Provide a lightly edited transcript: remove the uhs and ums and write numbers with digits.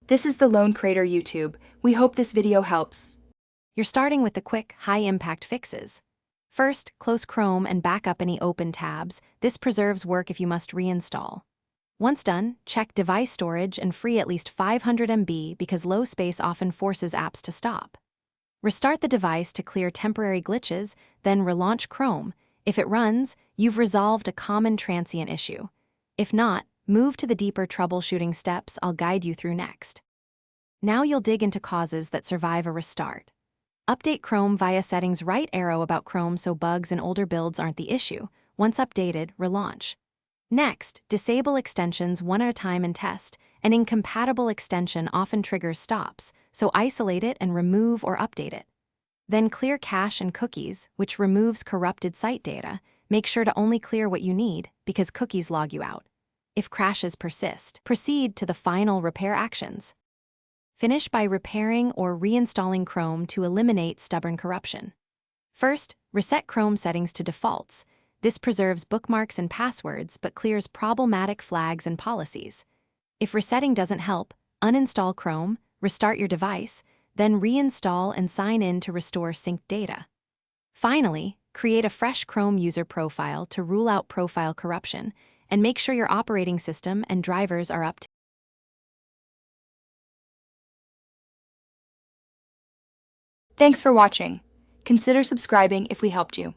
This is the Lone Crater YouTube. We hope this video helps. You're starting with the quick, high-impact fixes. First, close Chrome and back up any open tabs. This preserves work if you must reinstall. Once done, check device storage and free at least 500 MB because low space often forces apps to stop. Restart the device to clear temporary glitches, then relaunch Chrome. If it runs, you've resolved a common transient issue. If not, move to the deeper troubleshooting steps I'll guide you through next. Now you'll dig into causes that survive a restart. Update Chrome via settings. Right arrow about Chrome so bugs in older builds aren't the issue. Once updated, relaunch. Next, disable extensions one at a time and test. An incompatible extension often triggers stops, so isolate it and remove or update it. Then clear cache and cookies, which removes corrupted site data. Make sure to only clear what you need, because cookies log you out. If crashes persist, proceed to the final repair actions. Finish by repairing or reinstalling Chrome to eliminate stubborn corruption. First, reset Chrome settings to defaults. This preserves bookmarks and passwords but clears problematic flags and policies. If resetting doesn't help, uninstall Chrome, restart your device, then reinstall and sign in to restore synced data. Finally, create a fresh Chrome user profile to rule out profile corruption, and make sure your operating system and drivers are up to. Thanks for watching. Consider subscribing if we helped you.